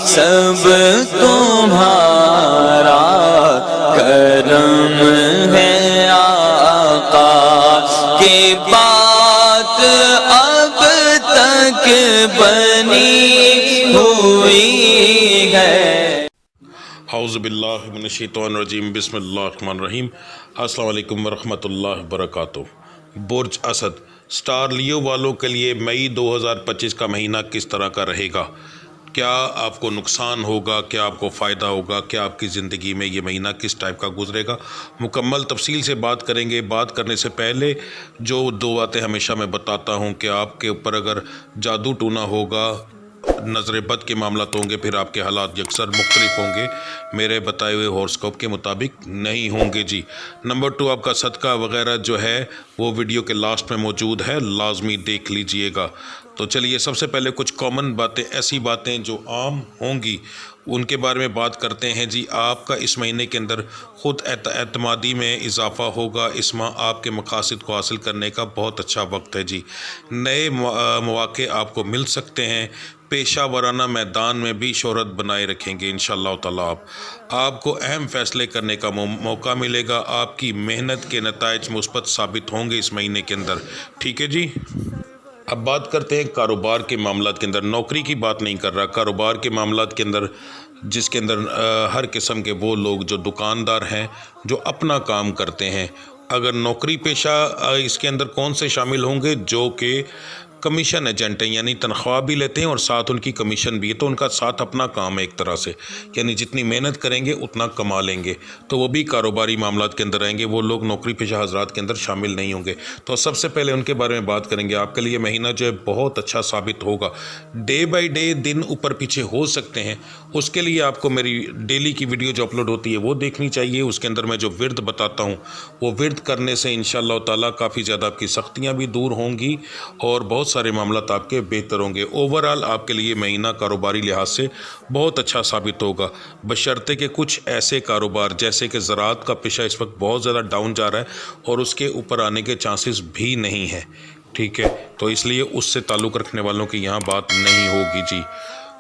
سب تمہارا کرم ہے آقا کی بات اب تک بنی ہوئی ہے۔ اعوذ باللہ من الشیطان الرجیم، بسم اللہ الرحمن الرحیم۔ السلام علیکم ورحمۃ اللہ وبرکاتہ۔ برج اسد سٹار لیو والوں کے لیے مئی 2025 کا مہینہ کس طرح کا رہے گا؟ کیا آپ کو نقصان ہوگا؟ کیا آپ کو فائدہ ہوگا؟ کیا آپ کی زندگی میں یہ مہینہ کس ٹائپ کا گزرے گا؟ مکمل تفصیل سے بات کریں گے۔ بات کرنے سے پہلے جو دو باتیں ہمیشہ میں بتاتا ہوں کہ آپ کے اوپر اگر جادو ٹونا ہوگا، نظر بد کے معاملات ہوں گے، پھر آپ کے حالات یکسر مختلف ہوں گے، میرے بتائے ہوئے ہورسکوپ کے مطابق نہیں ہوں گے جی۔ نمبر 2، آپ کا صدقہ وغیرہ جو ہے وہ ویڈیو کے لاسٹ میں موجود ہے، لازمی دیکھ لیجئے گا۔ تو چلیے سب سے پہلے کچھ کامن باتیں، ایسی باتیں جو عام ہوں گی ان کے بارے میں بات کرتے ہیں جی۔ آپ کا اس مہینے کے اندر خود اعتمادی میں اضافہ ہوگا۔ اس ماہ آپ کے مقاصد کو حاصل کرنے کا بہت اچھا وقت ہے جی۔ نئے مواقع آپ کو مل سکتے ہیں۔ پیشہ ورانہ میدان میں بھی شہرت بنائے رکھیں گے انشاءاللہ تعالیٰ۔ آپ کو اہم فیصلے کرنے کا موقع ملے گا۔ آپ کی محنت کے نتائج مثبت ثابت ہوں گے اس مہینے کے اندر، ٹھیک ہے جی۔ اب بات کرتے ہیں کاروبار کے معاملات کے اندر۔ نوکری کی بات نہیں کر رہا، کاروبار کے معاملات کے اندر، جس کے اندر ہر قسم کے وہ لوگ جو دکاندار ہیں، جو اپنا کام کرتے ہیں۔ اگر نوکری پیشہ اس کے اندر کون سے شامل ہوں گے؟ جو کہ کمیشن ایجنٹ ہیں، یعنی تنخواہ بھی لیتے ہیں اور ساتھ ان کی کمیشن بھی ہے، تو ان کا ساتھ اپنا کام ہے ایک طرح سے، یعنی جتنی محنت کریں گے اتنا کما لیں گے، تو وہ بھی کاروباری معاملات کے اندر رہیں گے۔ وہ لوگ نوکری پیشہ حضرات کے اندر شامل نہیں ہوں گے۔ تو سب سے پہلے ان کے بارے میں بات کریں گے۔ آپ کے لیے مہینہ جو ہے بہت اچھا ثابت ہوگا۔ ڈے بائی ڈے دن اوپر پیچھے ہو سکتے ہیں، اس کے لیے آپ کو میری ڈیلی کی ویڈیو جو اپلوڈ ہوتی ہے وہ دیکھنی چاہیے۔ اس کے اندر میں جو ورد بتاتا ہوں، وہ ورد کرنے سے انشاءاللہ تعالیٰ کافی زیادہ آپ کی سختیاں بھی دور ہوں گی اور بہت سارے معاملات آپ کے بہتر ہوں گے۔ اوورآل آپ کے لیے مہینہ کاروباری لحاظ سے بہت اچھا ثابت ہوگا، بشرطے کہ کچھ ایسے کاروبار جیسے کہ زراعت کا پیشہ اس وقت بہت زیادہ ڈاؤن جا رہا ہے اور اس کے اوپر آنے کے چانسز بھی نہیں ہیں، ٹھیک ہے، تو اس لیے اس سے تعلق رکھنے والوں کی یہاں بات نہیں ہوگی جی۔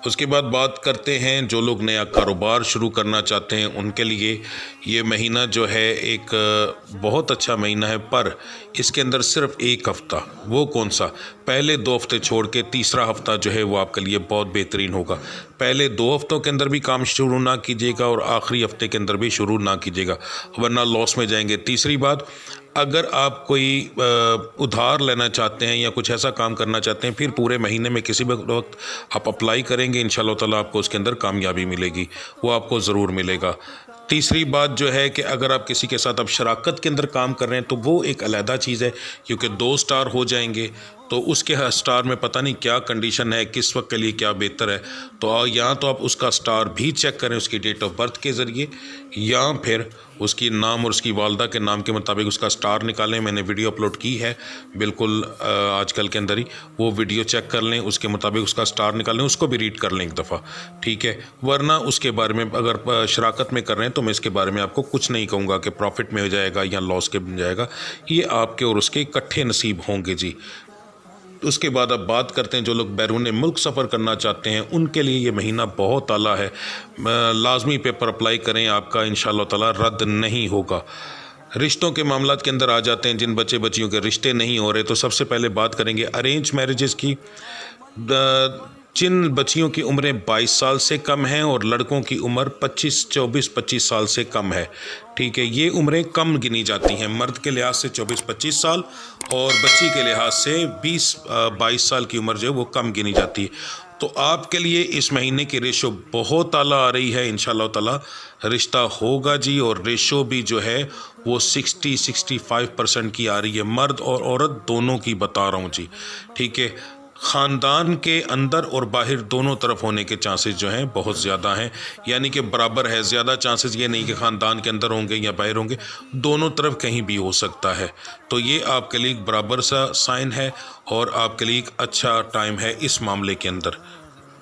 اس کے بعد بات کرتے ہیں جو لوگ نیا کاروبار شروع کرنا چاہتے ہیں ان کے لیے یہ مہینہ جو ہے ایک بہت اچھا مہینہ ہے، پر اس کے اندر صرف ایک ہفتہ، وہ کون سا؟ پہلے 2 ہفتے چھوڑ کے تیسرا ہفتہ جو ہے وہ آپ کے لیے بہت بہترین ہوگا۔ پہلے 2 ہفتوں کے اندر بھی کام شروع نہ کیجیے گا اور آخری ہفتے کے اندر بھی شروع نہ کیجیے گا، ورنہ لاس میں جائیں گے۔ تیسری بات، اگر آپ کوئی ادھار لینا چاہتے ہیں یا کچھ ایسا کام کرنا چاہتے ہیں، پھر پورے مہینے میں کسی بھی وقت آپ اپلائی کریں گے انشاءاللہ تعالیٰ آپ کو اس کے اندر کامیابی ملے گی، وہ آپ کو ضرور ملے گا۔ تیسری بات جو ہے کہ اگر آپ کسی کے ساتھ اب شراکت کے اندر کام کر رہے ہیں تو وہ ایک علیحدہ چیز ہے، کیونکہ 2 سٹار ہو جائیں گے تو اس کے سٹار میں پتہ نہیں کیا کنڈیشن ہے، کس وقت کے لیے کیا بہتر ہے، تو یہاں تو آپ اس کا سٹار بھی چیک کریں اس کی ڈیٹ آف برتھ کے ذریعے، یا پھر اس کی نام اور اس کی والدہ کے نام کے مطابق اس کا سٹار نکالیں۔ میں نے ویڈیو اپلوڈ کی ہے بالکل آج کل کے اندر ہی، وہ ویڈیو چیک کر لیں، اس کے مطابق اس کا سٹار نکال لیں، اس کو بھی ریڈ کر لیں ایک دفعہ، ٹھیک ہے۔ ورنہ اس کے بارے میں اگر شراکت میں کر رہے ہیں تو میں اس کے بارے میں آپ کو کچھ نہیں کہوں گا کہ پروفٹ میں ہو جائے گا یا لاس کے بن جائے گا، یہ آپ کے اور اس کے اکٹھے نصیب ہوں گے جی۔ اس کے بعد اب بات کرتے ہیں جو لوگ بیرون ملک سفر کرنا چاہتے ہیں ان کے لیے یہ مہینہ بہت اعلیٰ ہے۔ لازمی پیپر اپلائی کریں، آپ کا انشاءاللہ تعالیٰ رد نہیں ہوگا۔ رشتوں کے معاملات کے اندر آ جاتے ہیں، جن بچے بچیوں کے رشتے نہیں ہو رہے تو سب سے پہلے بات کریں گے ارینج میرجز کی۔ جن بچیوں کی عمریں 22 سال سے کم ہیں اور لڑکوں کی عمر 24-25 سال سے کم ہے، ٹھیک ہے، یہ عمریں کم گنی جاتی ہیں، مرد کے لحاظ سے 24-25 سال اور بچی کے لحاظ سے 20-22 سال کی عمر جو ہے وہ کم گنی جاتی ہے۔ تو آپ کے لیے اس مہینے کی ریشو بہت اعلیٰ آ رہی ہے، انشاءاللہ تعالیٰ رشتہ ہوگا جی، اور ریشو بھی جو ہے وہ 60-65% کی آ رہی ہے، مرد اور عورت دونوں کی بتا رہا ہوں جی، ٹھیک ہے۔ خاندان کے اندر اور باہر دونوں طرف ہونے کے چانسز جو ہیں بہت زیادہ ہیں، یعنی کہ برابر ہے، زیادہ چانسز یہ نہیں کہ خاندان کے اندر ہوں گے یا باہر ہوں گے، دونوں طرف کہیں بھی ہو سکتا ہے۔ تو یہ آپ کے لیے ایک برابر سا سائن ہے اور آپ کے لیے ایک اچھا ٹائم ہے اس معاملے کے اندر۔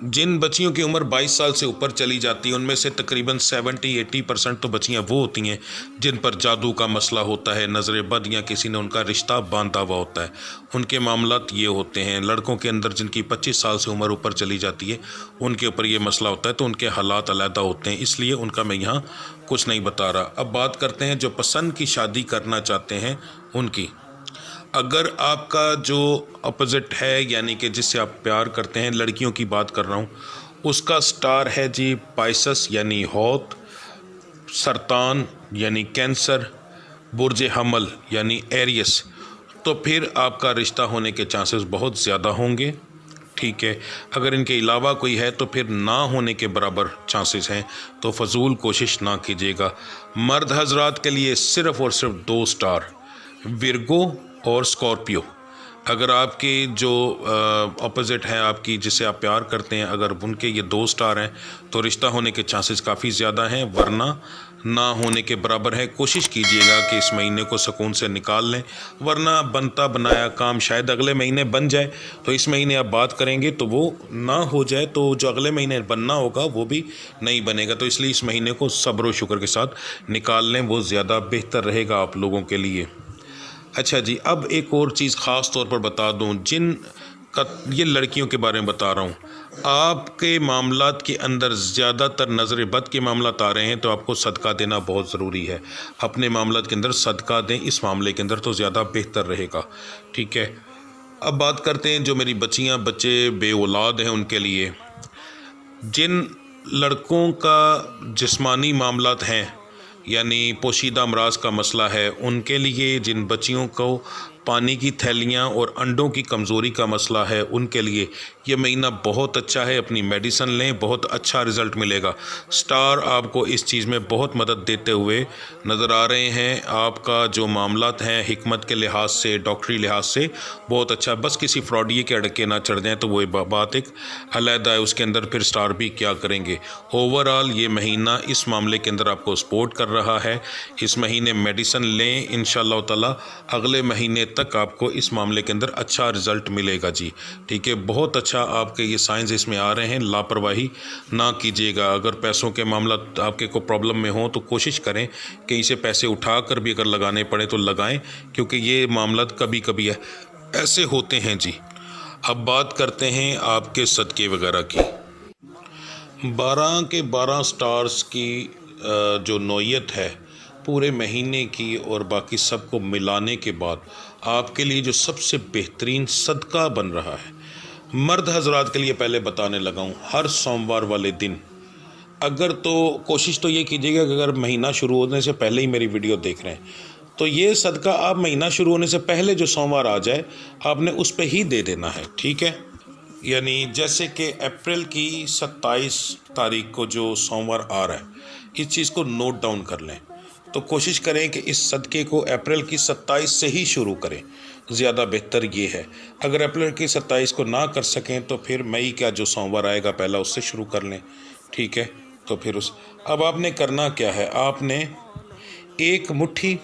जिन बच्चियों की उम्र 22 साल से ऊपर चली जाती है उनमें से तकरीबन 70-80% तो बच्चियां वो होती हैं जिन पर जादू का मसला होता है, नज़र बद या किसी ने उनका रिश्ता बांधा हुआ होता है, उनके मामलात ये होते हैं। लड़कों के अंदर जिनकी 25 साल से उम्र ऊपर चली जाती है उनके ऊपर ये मसला होता है, तो उनके हालात अलहदा होते हैं, इसलिए उनका मैं यहाँ कुछ नहीं बता रहा। अब बात करते हैं जो पसंद की शादी करना चाहते हैं उनकी। अगर आपका जो अपोजिट है यानी कि जिससे आप प्यार करते हैं, लड़कियों की बात कर रहा हूँ, उसका स्टार है जी पाइसस यानी हौत, सरतान यानी कैंसर, बुर्ज हमल यानी एरियस, तो फिर आपका रिश्ता होने के चांसेस बहुत ज़्यादा होंगे। ठीक है, अगर इनके अलावा कोई है तो फिर ना होने के बराबर चांसेस हैं, तो फजूल कोशिश ना कीजिएगा। मर्द हजरात के लिए सिर्फ़ और सिर्फ 2 स्टार, विर्गो और स्कॉर्पियो। अगर आपके जो अपोजिट है आपकी, जिससे आप प्यार करते हैं, अगर उनके ये 2 स्टार हैं तो रिश्ता होने के चांसेस काफ़ी ज़्यादा हैं, वरना ना होने के बराबर है। कोशिश कीजिएगा कि इस महीने को सुकून से निकाल लें, वरना बनता बनाया काम शायद अगले महीने बन जाए, तो इस महीने आप बात करेंगे तो वो ना हो जाए, तो जो अगले महीने बनना होगा वो भी नहीं बनेगा। तो इसलिए इस महीने को सब्र व शुक्र के साथ निकाल लें, वो ज़्यादा बेहतर रहेगा आप लोगों के लिए। अच्छा जी, अब एक और चीज़ ख़ास तौर पर बता दूं, जिन का ये लड़कियों के बारे में बता रहा हूँ, आपके मामलात के अंदर ज़्यादातर नज़र बद के मामलात आ रहे हैं, तो आपको सदका देना बहुत ज़रूरी है। अपने मामलात के अंदर सदका दें, इस मामले के अंदर तो ज़्यादा बेहतर रहेगा। ठीक है, अब बात करते हैं जो मेरी बच्चियाँ बच्चे बे औलाद हैं उनके लिए। जिन लड़कों का जिस्मानी मामलात हैं यानी पोशीदा अमराज का मसला है, उनके लिए, जिन बच्चियों को पानी की थैलियाँ और अंडों की कमज़ोरी का मसला है, उनके लिए ये महीना बहुत अच्छा है। अपनी मेडिसिन लें, बहुत अच्छा रिज़ल्ट मिलेगा। स्टार आपको इस चीज़ में बहुत मदद देते हुए नज़र आ रहे हैं। आपका जो मामलात हैं हिकमत के लिहाज से, डॉक्टरी लिहाज से बहुत अच्छा, बस किसी फ्रॉडिये के अड़के ना चढ़ जाएँ, तो वो बात एक अलहदा है, उसके अंदर फिर स्टार भी क्या करेंगे। ओवरऑल ये महीना इस मामले के अंदर आपको सपोर्ट कर रहा है। इस महीने मेडिसिन लें, इंशाअल्लाह ताला अगले महीने तक आपको इस मामले के अंदर अच्छा रिज़ल्ट मिलेगा जी। ठीक है, बहुत अच्छा आपके ये साइंस इसमें आ रहे हैं, लापरवाही ना कीजिएगा। अगर पैसों के मामला आपके को प्रॉब्लम में हो तो कोशिश करें कि इसे पैसे उठा कर भी अगर लगाने पड़े तो लगाएं, क्योंकि ये मामला कभी कभी ऐसे होते हैं जी। अब बात करते हैं आपके सदक़े वगैरह की। 12 के 12 स्टार्स की जो नौयत है पूरे महीने की और बाकी सब को मिलाने के बाद आपके लिए जो सबसे बेहतरीन सदका बन रहा है, मर्द हजरात के लिए पहले बताने लगा हूँ, हर सोमवार वाले दिन अगर, तो कोशिश तो ये कीजिएगा कि अगर महीना शुरू होने से पहले ही मेरी वीडियो देख रहे हैं तो ये सदका आप महीना शुरू होने से पहले जो सोमवार आ जाए आपने उस पर ही दे देना है। ठीक है, यानी जैसे कि अप्रैल की 27 तारीख को जो सोमवार आ रहा है, इस चीज़ को नोट डाउन कर लें। तो कोशिश करें कि इस सदक़े को अप्रैल की 27 से ही शुरू करें, ज़्यादा बेहतर ये है। अगर अप्रैल की 27 को ना कर सकें तो फिर मई का जो सोमवार आएगा पहला, उससे शुरू कर लें। ठीक है, तो फिर अब आपने करना क्या है, आपने 1 मुट्ठी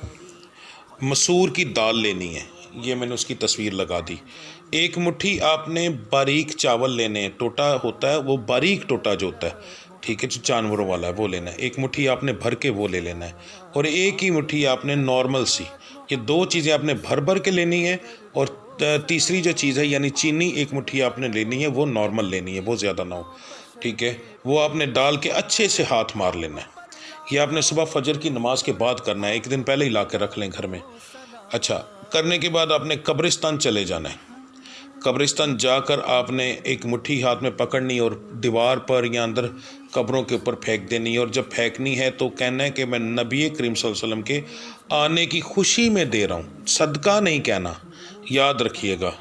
मसूर की दाल लेनी है, ये मैंने उसकी तस्वीर लगा दी। 1 मुट्ठी आपने बारीक चावल लेने हैं, टोटा होता है वो बारीक टोटा जो होता है, ठीक है, जो जानवरों वाला है वो लेना है। 1 मुट्ठी आपने भर के वो ले लेना है, और 1 ही मुट्ठी आपने नॉर्मल सी, ये 2 चीज़ें आपने भर भर के लेनी है। और तीसरी जो चीज़ है यानी चीनी 1 मुट्ठी आपने लेनी है, वो नॉर्मल लेनी है, वो ज़्यादा ना हो। ठीक है, वो आपने डाल के अच्छे से हाथ मार लेना है। ये आपने सुबह फजर की नमाज के बाद करना है, 1 दिन पहले ही ला के रख लें घर में। अच्छा, करने के बाद आपने कब्रिस्तान चले जाना है। कब्रिस्तान जाकर आपने 1 मुट्ठी हाथ में पकड़नी और दीवार पर या अंदर कब्रों के ऊपर फेंक देनी है। और जब फेंकनी है तो कहना है कि मैं नबी करीम सल्लल्लाहु अलैहि वसल्लम के आने की खुशी में दे रहा हूँ, सदका नहीं कहना, याद रखिएगा।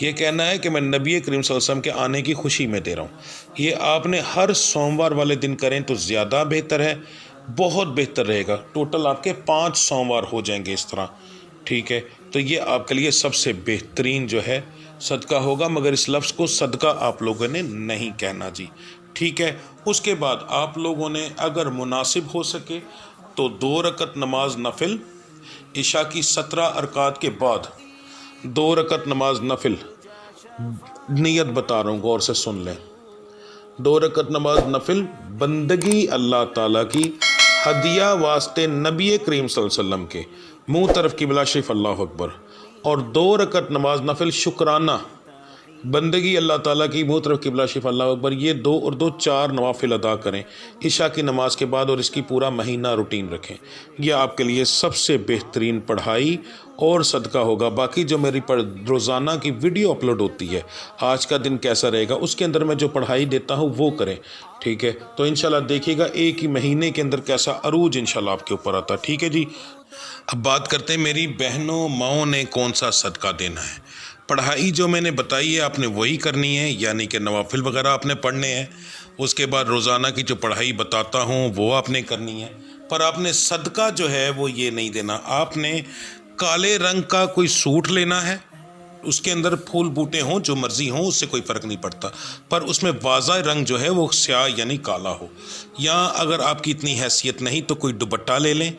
ये कहना है कि मैं नबी करीम सल्लल्लाहु अलैहि वसल्लम के आने की खुशी में दे रहा हूँ। ये आपने हर सोमवार वाले दिन करें तो ज़्यादा बेहतर है, बहुत बेहतर रहेगा। टोटल आपके 5 सोमवार हो जाएंगे इस तरह। ठीक है, तो ये आपके लिए सबसे बेहतरीन जो है सदका होगा, मगर इस लफ्ज़ को सदका आप लोगों ने नहीं कहना जी। ठीक है, उसके बाद आप लोगों ने अगर मुनासिब हो सके तो 2 रकत नमाज नफिल, इशा की 17 अरकात के बाद 2 रकत नमाज नफिल, नियत बता रहा हूँ, गौर से सुन लें। 2 रकत नमाज नफिल बंदगी अल्लाह ताला की हदिया वास्ते नबी करीम सल्लल्लाहु अलैहि वसल्लम के, मुँह तरफ किबला शरीफ, अल्लाह अकबर। और 2 रकत नमाज नफिल शुक्राना बंदगी अल्लाह ताला की, मुँह तरफ किबला शरीफ, अल्लाह अकबर। ये 2 और 2 4 नवाफिल अदा करें इशा की नमाज के बाद, और इसकी पूरा महीना रूटीन रखें। यह आपके लिए सबसे बेहतरीन पढ़ाई और सदका होगा। बाकी जो मेरी रोज़ाना की वीडियो अपलोड होती है, आज का दिन कैसा रहेगा, उसके अंदर मैं जो पढ़ाई देता हूँ वो करें, ठीक है। तो इंशाल्लाह देखिएगा एक ही महीने के अंदर कैसा अरूज इंशाल्लाह आपके ऊपर आता है, ठीक है जी। अब बात करते हैं मेरी बहनों माओं ने कौन सा सदका देना है। पढ़ाई जो मैंने बताई है आपने वही करनी है, यानी कि नवाफिल वगैरह आपने पढ़ने हैं। उसके बाद रोज़ाना की जो पढ़ाई बताता हूँ वो आपने करनी है। पर आपने सदका जो है वो ये नहीं देना। आपने काले रंग का कोई सूट लेना है, उसके अंदर फूल बूटे हों, जो मर्ज़ी हों, उससे कोई फ़र्क नहीं पड़ता, पर उसमें वाज़ा रंग जो है वो स्याह यानी काला हो। या अगर आपकी इतनी हैसियत नहीं तो कोई दुपट्टा ले लें,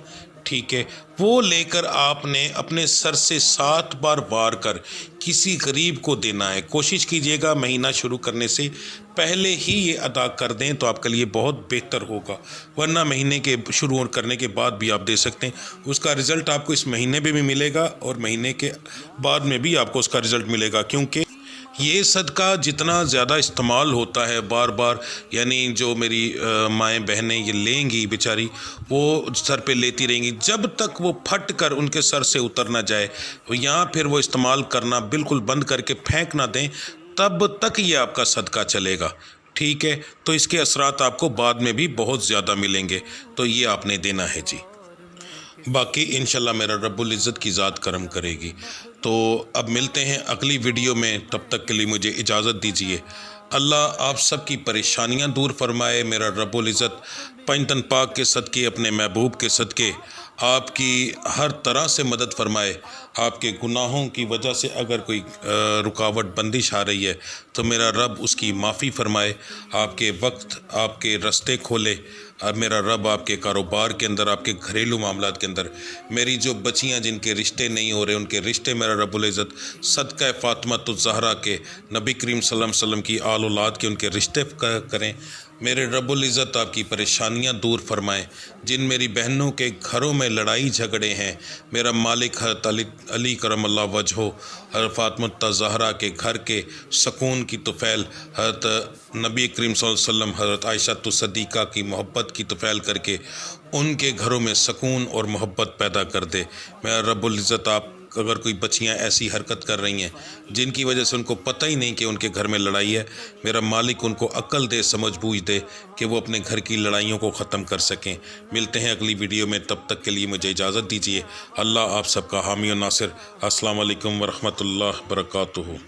ठीक है। वो लेकर आपने अपने सर से 7 बार वार कर किसी गरीब को देना है। कोशिश कीजिएगा महीना शुरू करने से पहले ही ये अदा कर दें तो आपके लिए बहुत बेहतर होगा, वरना महीने के शुरू करने के बाद भी आप दे सकते हैं। उसका रिज़ल्ट आपको इस महीने में भी मिलेगा और महीने के बाद में भी आपको उसका रिज़ल्ट मिलेगा, क्योंकि ये सदका जितना ज़्यादा इस्तेमाल होता है बार बार, यानी जो मेरी माएँ बहनें ये लेंगी बेचारी, वो सर पे लेती रहेंगी जब तक वो फट कर उनके सर से उतर ना जाए, या फिर वो इस्तेमाल करना बिल्कुल बंद करके फेंक ना दें, तब तक ये आपका सदका चलेगा, ठीक है। तो इसके असरात आपको बाद में भी बहुत ज़्यादा मिलेंगे, तो ये आपने देना है जी। बाकी इंशाल्लाह मेरा रब्बुल इज़्ज़त की ज़ात करम करेगी। तो अब मिलते हैं अगली वीडियो में, तब तक के लिए मुझे इजाज़त दीजिए। अल्लाह आप सब की परेशानियां दूर फरमाए। मेरा रब्बुल इज़्ज़त पंजतन पाक के सदक़े, अपने महबूब के सदक़े आपकी हर तरह से मदद फरमाए। आपके गुनाहों की वजह से अगर कोई रुकावट बंदिश आ रही है तो मेरा रब उसकी माफ़ी फ़रमाए, आपके वक्त आपके रास्ते खोले। अब मेरा रब आपके कारोबार के अंदर, आपके घरेलू मामलात के अंदर, मेरी जो बच्चियां जिनके रिश्ते नहीं हो रहे उनके रिश्ते मेरा रब्बुल इज़्ज़त सदका फ़ातिमा ज़हरा के, नबी करीम सल्लल्लाहु अलैहि वसल्लम की आल औलाद के उनके रिश्ते करें। मेरे रब्बुल इज़्ज़त आपकी परेशानियां दूर फरमाएं। जिन मेरी बहनों के घरों में लड़ाई झगड़े हैं, मेरा मालिक हज़रत अली करमल्लाहु वजहो, हज़रत फ़ातिमा ज़हरा के घर के सुकून की तुफ़ैल, हज़रत नबी करीम सल्लल्लाहु अलैहि वसल्लम हज़रत आयशा सदीक़ा की मोहब्बत की तुफ़ैल करके उनके घरों में सुकून और मोहब्बत पैदा कर दे। मेरा रब्बुल इज़्ज़त आप अगर कोई बच्चियां ऐसी हरकत कर रही हैं जिनकी वजह से उनको पता ही नहीं कि उनके घर में लड़ाई है, मेरा मालिक उनको अक्ल दे, समझ बूझ दे कि वो अपने घर की लड़ाइयों को ख़त्म कर सकें। मिलते हैं अगली वीडियो में, तब तक के लिए मुझे इजाज़त दीजिए। अल्लाह आप सबका हामी और नासिर। अस्सलाम वालेकुम व रहमतुल्लाहि व बरकातुहू।